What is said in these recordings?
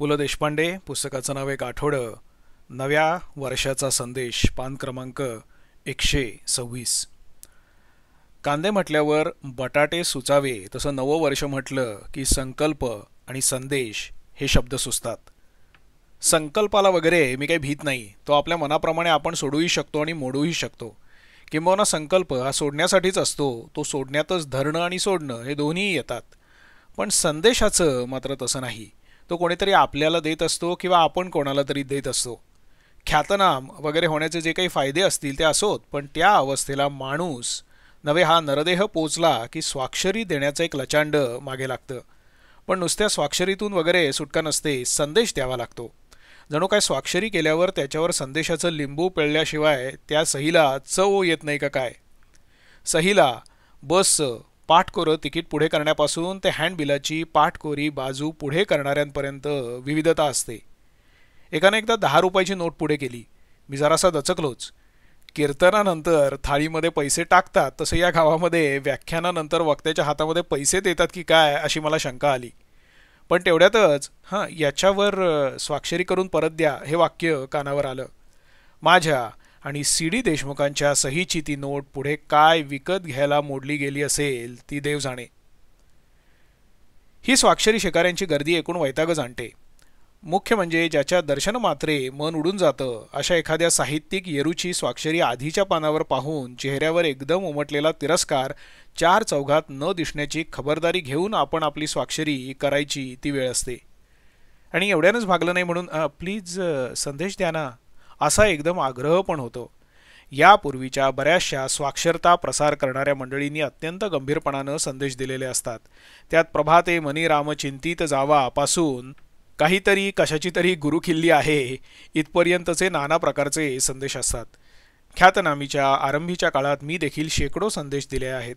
पु ल देशपांडे पुस्तकाचं नाव एक आठवडं. नव्या वर्षाचा संदेश, पान क्रमांक 126. कांदे म्हटल्यावर बटाटे सुचावे तसं नवं वर्ष म्हटलं की संकल्प आणि संदेश हे शब्द सुचतात. संकल्पाला वगैरे मी काही भीत नाही. तो आपल्या मनाप्रमाणे आपण सोडूही शकतो आणि मोडूही शकतो. किंबहुना संकल्प हा सोडण्यासाठीच असतो. तो सोडण्यातच धरणं आणि सोडणं हे दोन्हीही येतात. पण संदेशाचं मात्र तसं नाही. तो कोणीतरी आपल्याला देत असतो किंवा आपण कोणाला तरी देत असतो. ख्यातनाम वगैरे होण्याचे जे काही फायदे असतील ते असोत, पण त्या अवस्थेला माणूस नव्हे हा नरदेह पोचला की स्वाक्षरी देण्याचं एक लचांड मागे लागतं. पण नुसत्या स्वाक्षरीतून वगैरे सुटका नसते, संदेश द्यावा लागतो. जणू काय स्वाक्षरी केल्यावर त्याच्यावर संदेशाचं लिंबू पिळल्याशिवाय त्या सहीला चव येत नाही का काय. सहीला बसचं पाठकोरं तिकीट पुढे करण्यापासून ते हँडबिलाची पाठकोरी बाजू पुढे करणाऱ्यांपर्यंत विविधता असते. एकाने एकदा 10 रुपयाची नोट पुढे केली. मी जरासा दचकलोच. कीर्तनानंतर थाळीमध्ये पैसे टाकतात तसं या गावामध्ये व्याख्यानानंतर वक्त्याच्या हातामध्ये पैसे देतात की काय अशी मला शंका आली. पण तेवढ्यातच याच्यावर स्वाक्षरी करून परत द्या हे वाक्य कानावर आलं. माझ्या आणि सी.डी. देशमुखांच्या सहीची ती नोट पुढे काय विकत घ्यायला मोडली गेली असेल ती देव जाणे. ही स्वाक्षरी शिकाऱ्यांची गर्दी एकूण वैतागच आणते. मुख्य म्हणजे ज्याच्या दर्शनमात्रे मन उडून जातं अशा एखाद्या साहित्यिक येरूची स्वाक्षरी आधीच्या पानावर पाहून चेहऱ्यावर एकदम उमटलेला तिरस्कार चार चौघात न दिसण्याची खबरदारी घेऊन आपण आपली स्वाक्षरी करायची ती वेळ असते. आणि एवढ्यानंच भागलं नाही म्हणून प्लीज संदेश द्या ना असा एकदम आग्रह पण होतो. यापूर्वीच्या बऱ्याचशा स्वाक्षरता प्रसार करणाऱ्या मंडळींनी अत्यंत गंभीरपणानं संदेश दिलेले असतात. त्यात प्रभाते मनी रामचिंतित जावा पासून काहीतरी कशाची तरी गुरुखिल्ली आहे इथपर्यंतचे नाना प्रकारचे संदेश असतात. ख्यातनामीच्या आरंभीच्या काळात मी देखील शेकडो संदेश दिले आहेत.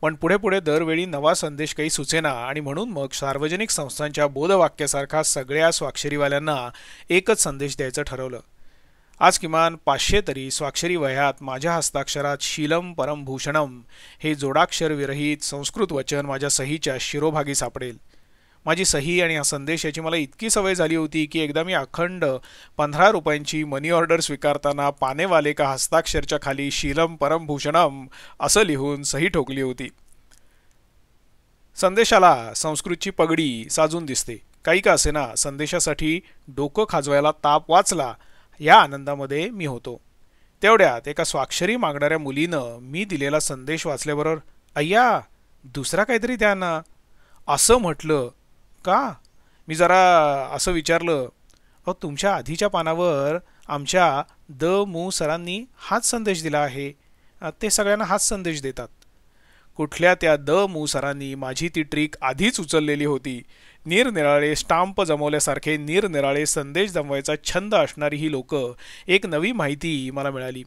पण पुढे पुढे दरवेळी नवा संदेश काही सुचेना आणि म्हणून मग सार्वजनिक संस्थांच्या बोधवाक्यासारखा सगळ्या स्वाक्षरीवाल्यांना एकच संदेश द्यायचं ठरवलं. आज किमान 500 तरी स्वाक्षरी वह्यात माझ्या हस्ताक्षरात शीलम परमभूषणम हे जोडाक्षर विरहित संस्कृत वचन माझ्या सहीच्या शिरोभागी सापडेल. माझी सही आणि हा संदेश याची मला इतकी सवय झाली होती की एकदा मी अखंड 15 रुपयांची मनी ऑर्डर स्वीकारताना पानेवाले का हस्ताक्षरच्या खाली शीलम परमभूषणम असं लिहून सही ठोकली होती. संदेशाला संस्कृतची पगडी साजून दिसते. काही का असेना संदेशासाठी डोकं खाजवायला ताप वाचला या आनंदामध्ये मी होतो. तेवढ्यात एका स्वाक्षरी मागणाऱ्या मुलीनं मी दिलेला संदेश वाचल्याबरोबर अय्या दुसरा काहीतरी द्या ना असं म्हटलं. का? मी जरा असं विचारलं. तुमच्या आधीच्या पानावर आमच्या द मू सरांनी हाच संदेश दिला आहे. ते सगळ्यांना हाच संदेश देतात. कुठल्या त्या द मू सरांनी माझी ती ट्रिक आधीच उचललेली होती. निरनिराळे स्टाम्प जमवल्यासारखे निरनिराळे संदेश जमवायचा छंद असणारी ही लोक एक नवी माहिती मला मिळाली.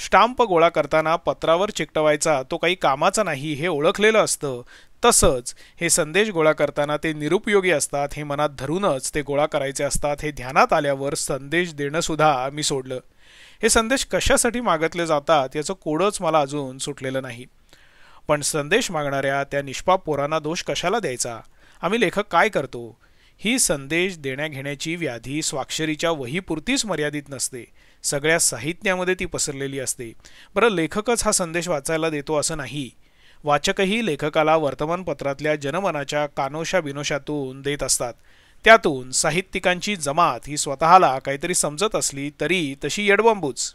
स्टाम्प गोळा करताना पत्रावर चिकटवायचा तो काही कामाचा नाही हे ओळखलेलं असतं. तसंच हे संदेश गोळा करताना ते निरुपयोगी असतात हे मनात धरूनच ते गोळा करायचे असतात हे ध्यानात आल्यावर संदेश देणं सुद्धा मी सोडलं. हे संदेश कशासाठी मागितले जातात याचं कोडच मला अजून सुटलेलं नाही. पण संदेश मागणाऱ्या त्या निष्पाप पोरांना दोष कशाला द्यायचा? आम्ही लेखक काय करतो? ही संदेश देण्याघेण्याची व्याधी स्वाक्षरीच्या वहीपुरतीच मर्यादित नसते. सगळ्या साहित्यामध्ये ती पसरलेली असते. बरं, लेखकच हा संदेश वाचायला देतो असं नाही. वाचकही लेखकाला वर्तमानपत्रातल्या जनमनाच्या कानोशा बिनोशातून देत असतात. त्यातून साहित्यिकांची जमात ही स्वतःला काहीतरी समजत असली तरी तशी येडबंबूच.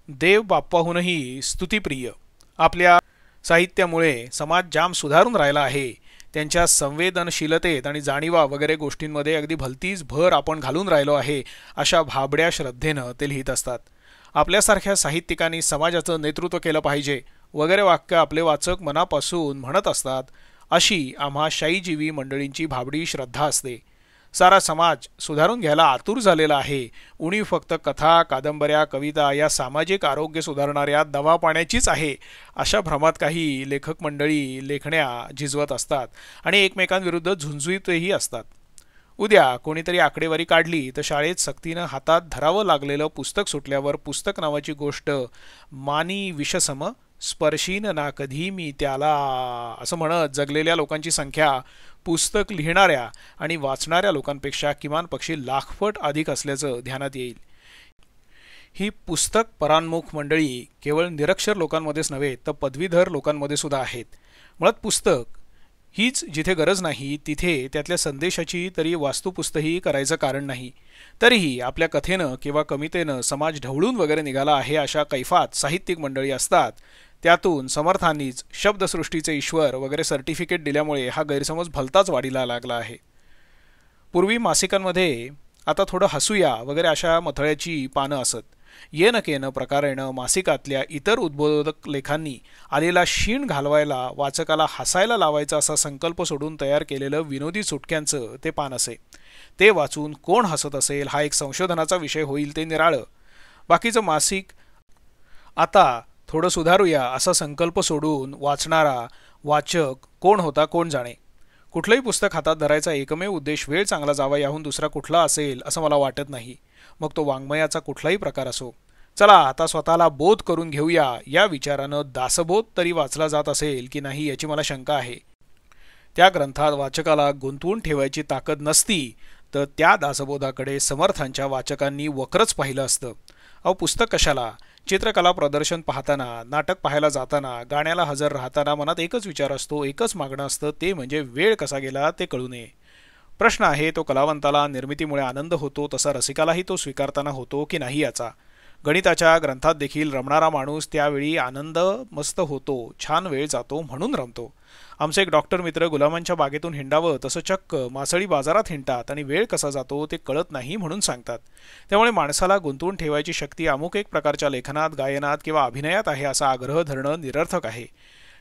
देव बाप्पाहूनही स्तुतिप्रिय. आपल्या साहित्यामुळे समाज जाम सुधारून राहिला आहे. त्यांच्या संवेदनशीलतेत आणि जाणीवा वगैरे गोष्टींमध्ये अगदी भलतीच भर आपण घालून राहिलो आहे अशा भाबड्या श्रद्धेनं ते लिहित असतात. आपल्यासारख्या साहित्यिकांनी समाजाचं नेतृत्व केलं पाहिजे वगैरे वाक्य आपले वाचक मनापासून म्हणत असतात. अशी आम्हा शाईजीवी मंडळींची भाबडी श्रद्धा असते. सारा समाज सुधारून घ्यायला आतुर झालेला आहे. उणीव फक्त कथा कादंबऱ्या कविता या सामाजिक आरोग्य सुधारणाऱ्या दवा पाण्याचीच आहे अशा भ्रमात काही लेखक मंडळी लेखण्या झिजवत असतात आणि एकमेकांविरुद्ध झुंजवीतही असतात. उद्या कोणीतरी आकडेवारी काढली तर शाळेत सक्तीनं हातात धरावं लागलेलं पुस्तक सुटल्यावर पुस्तक नावाची गोष्ट मानी विषसम स्पर्शीन ना कधी मी त्याला, असं म्हणत जगलेल्या लोकांची संख्या पुस्तक लिहिणाऱ्या आणि वाचणाऱ्या लोकांपेक्षा किमान पक्षी लाखपट अधिक असल्याचं ध्यानात येईल. ही पुस्तक परान्मुख मंडळी केवळ निरक्षर लोकांमध्येच नव्हे तर पदवीधर लोकांमध्ये सुद्धा आहेत. मुळात पुस्तक हीच जिथे गरज नाही तिथे त्यातल्या संदेशाची तरी वास्तुपुस्तही करायचं कारण नाही. तरीही आपल्या कथेनं किंवा कवितेनं समाज ढवळून वगैरे निघाला आहे अशा कैफात साहित्यिक मंडळी असतात. त्यातून समर्थांनीच शब्दसृष्टीचे ईश्वर वगैरे सर्टिफिकेट दिल्यामुळे हा गैरसमज भलताच वाढीला लागला आहे. पूर्वी मासिकांमध्ये आता थोडं हसूया वगैरे अशा मथळ्याची पानं असत. येन केन प्रकारेनं मासिकातल्या इतर उद्बोधक लेखांनी आलेला शीण घालवायला वाचकाला हसायला लावायचा असा संकल्प सोडून तयार केलेलं विनोदी सुटक्यांचं ते पान असे. ते वाचून कोण हसत असेल हा एक संशोधनाचा विषय होईल ते निराळं. बाकीचं मासिक आता थोडं सुधारूया असा संकल्प सोडून वाचणारा वाचक कोण होता कोण जाणे. कुठलंही पुस्तक हातात धरायचा एकमेव उद्देश वेळ चांगला जावा याहून दुसरा कुठला असेल असं मला वाटत नाही. मग तो वाङ्मयाचा कुठलाही प्रकार असो. चला आता स्वतःला बोध करून घेऊया या विचारानं दासबोध तरी वाचला जात असेल की नाही याची मला शंका आहे. त्या ग्रंथात वाचकाला गुंतवून ठेवायची ताकद नसती तर त्या दासबोधाकडे समर्थांच्या वाचकांनी वक्रच पाहिलं असतं. अहो पुस्तक कशाला, चित्रकला प्रदर्शन पाहताना, नाटक पाहायला जाताना, गाण्याला हजर राहताना मनात एकच विचार असतो, एकच मागणं असतं, ते म्हणजे वेळ कसा गेला ते कळू नये. प्रश्न आहे तो कलावंताला निर्मितीमुळे आनंद होतो तसा रसिकालाही तो स्वीकारताना होतो की नाही याचा. गणिताच्या ग्रंथात देखील रमणारा माणूस त्यावेळी आनंद मस्त होतो, छान वेळ जातो म्हणून रमतो. आमचे एक डॉक्टर मित्र गुलामांच्या बागेतून हिंडावं तसं चक्क मासळी बाजारात हिंडतात आणि वेळ कसा जातो ते कळत नाही म्हणून सांगतात. त्यामुळे माणसाला गुंतवून ठेवायची शक्ती अमुक एक प्रकारच्या लेखनात, गायनात किंवा अभिनयात आहे असा आग्रह धरणं निरर्थक आहे.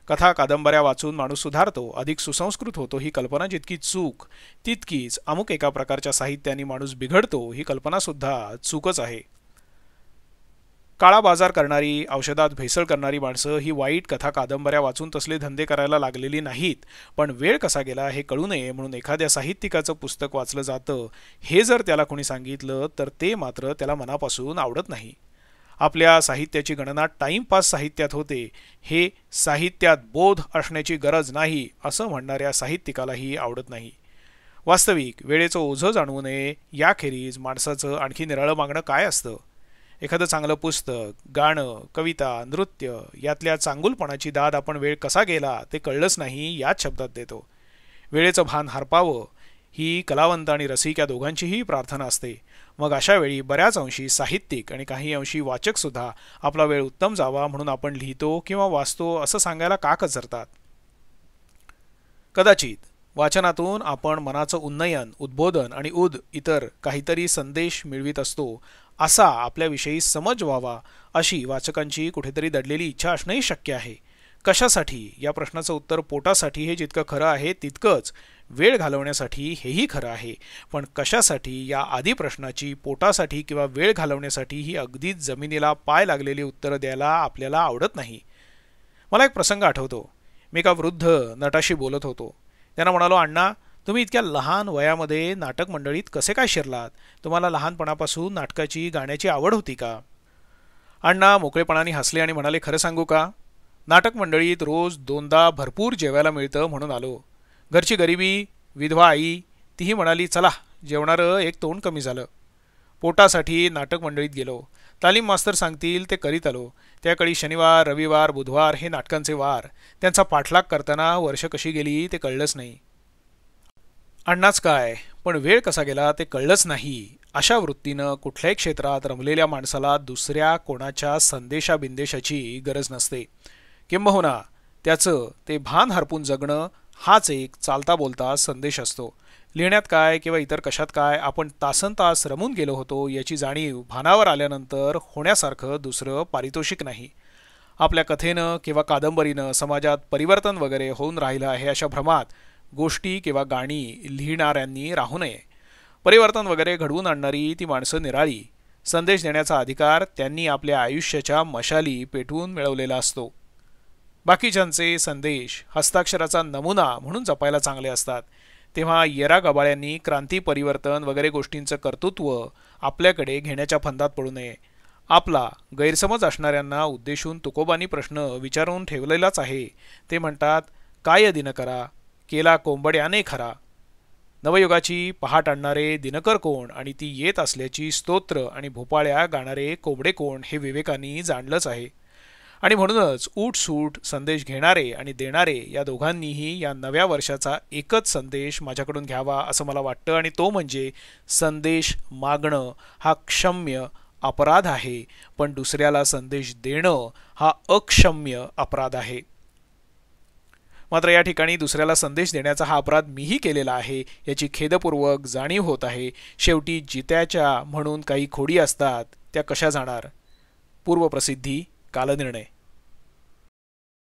कथा कादंबऱ्या वाचून माणूस सुधारतो, अधिक सुसंस्कृत होतो ही कल्पना जितकी चूक तितकीच अमुक एका प्रकारच्या साहित्याने माणूस बिघडतो ही कल्पनासुद्धा चूकच आहे. काळा बाजार करणारी, औषधात भेसळ करणारी माणसं ही वाईट कथा कादंबऱ्या वाचून तसले धंदे करायला लागलेली नाहीत. पण वेळ कसा गेला हे कळू नये म्हणून एखाद्या साहित्यिकाचं पुस्तक वाचलं जातं हे जर त्याला कोणी सांगितलं तर ते मात्र त्याला मनापासून आवडत नाही. आपल्या साहित्याची गणना टाईमपास साहित्यात होते, हे साहित्यात बोध असण्याची गरज नाही असं म्हणणाऱ्या साहित्यिकालाही आवडत नाही. वास्तविक वेळेचं ओझं जाणवू नये याखेरीज माणसाचं आणखी निराळं मागणं काय असतं. एखादं चांगलं पुस्तक, गाणं, कविता, नृत्य यातल्या चांगुलपणाची दाद आपण वेळ कसा गेला ते कळलंच नाही याच शब्दात देतो. वेळेचं भान हरपावं ही कलावंत आणि रसिक या दोघांचीही प्रार्थना असते. मग अशा वेळी बऱ्याच अंशी साहित्यिक आणि काही अंशी वाचकसुद्धा आपला वेळ उत्तम जावा म्हणून आपण लिहितो किंवा वाचतो असं सांगायला का कचरतात. कदाचित वाचनातून आपण मनाचं उन्नयन, उद्बोधन आणि इतर काहीतरी संदेश मिळवित असतो असा आपल्याविषयी समज व्हावा अशी वाचकांची कुठेतरी दडलेली इच्छा असणंही शक्य आहे. कशासाठी या प्रश्नाचं उत्तर पोटासाठी हे जितकं खरं आहे तितकंच वेळ घालवण्यासाठी हेही खरं आहे. पण कशासाठी या आधी प्रश्नाची पोटासाठी किंवा वेळ घालवण्यासाठी ही अगदीच जमिनीला पाय लागलेली उत्तरं द्यायला आपल्याला आवडत नाही. मला एक प्रसंग आठवतो. मी एका वृद्ध नटाशी बोलत होतो. त्यांना म्हणालो, अण्णा तुम्ही इतक्या लहान वयामध्ये नाटक मंडळीत कसे काय शिरलात? तुम्हाला लहानपणापासून नाटकाची, गाण्याची आवड होती का? अण्णा मोकळेपणाने हसले आणि म्हणाले, खरं सांगू का, नाटक मंडळीत रोज 2दा भरपूर जेवायला मिळतं म्हणून आलो. घरची गरिबी, विधवा आई तीही म्हणाली चला जेवणारं एक तोंड कमी झालं. पोटासाठी नाटक मंडळीत गेलो. तालीम मास्तर सांगतील ते करीत आलो. त्याकाळी शनिवार, रविवार, बुधवार हे नाटकांचे वार. त्यांचा पाठलाग करताना वर्ष कशी गेली ते कळलंच नाही. अण्णाच काय, पण वेळ कसा गेला ते कळलंच नाही. अशा वृत्तीनं कुठल्याही क्षेत्रात रमलेल्या माणसाला दुसऱ्या कोणाच्या संदेशाबिंदेशाची गरज नसते. किंबहुना त्याचं ते भान हरपून जगणं हाच एक चालता बोलता संदेश असतो. लिहिण्यात काय किंवा इतर कशात काय आपण तासनतास रमून गेलो होतो याची जाणीव भानावर आल्यानंतर होण्यासारखं दुसरं पारितोषिक नाही. आपल्या कथेनं किंवा कादंबरीनं समाजात परिवर्तन वगैरे होऊन राहिलं आहे अशा भ्रमात गोष्टी किंवा गाणी लिहिणाऱ्यांनी राहू नये. परिवर्तन वगैरे घडवून आणणारी ती माणसं निराळी. संदेश देण्याचा अधिकार त्यांनी आपल्या आयुष्याच्या मशाली पेटवून मिळवलेला असतो. बाकीच्यांचे संदेश हस्ताक्षराचा नमुना म्हणून जपायला चांगले असतात. तेव्हा येरा गबाळ्यांनी क्रांती, परिवर्तन वगैरे गोष्टींचं कर्तृत्व आपल्याकडे घेण्याच्या फंदात पडू नये. आपला गैरसमज असणाऱ्यांना उद्देशून तुकोबांनी प्रश्न विचारून ठेवलेलाच आहे. ते म्हणतात, काय दिनकरा केला कोंबड्याने खरा. नवयुगाची पहाट आणणारे दिनकर कोण आणि ती येत असल्याची स्तोत्र आणि भोपाळ्या गाणारे कोंबडे कोण हे विवेकांनी जाणलंच आहे. आणि म्हणूनच उठसूट संदेश घेणारे आणि देणारे या दोघांनीही या नव्या वर्षाचा एकच संदेश माझ्याकडून घ्यावा असं मला वाटतं, आणि तो म्हणजे संदेश मागणं हा क्षम्य अपराध आहे, पण दुसऱ्याला संदेश देणं हा अक्षम्य अपराध आहे. मात्र या ठिकाणी दुसऱ्याला संदेश देण्याचा हा अपराध मीही केलेला आहे याची खेदपूर्वक जाणीव होत आहे. शेवटी जित्याच्या म्हणून काही खोडी असतात, त्या कशा जाणार. पूर्वप्रसिद्धी कालनिर्णय.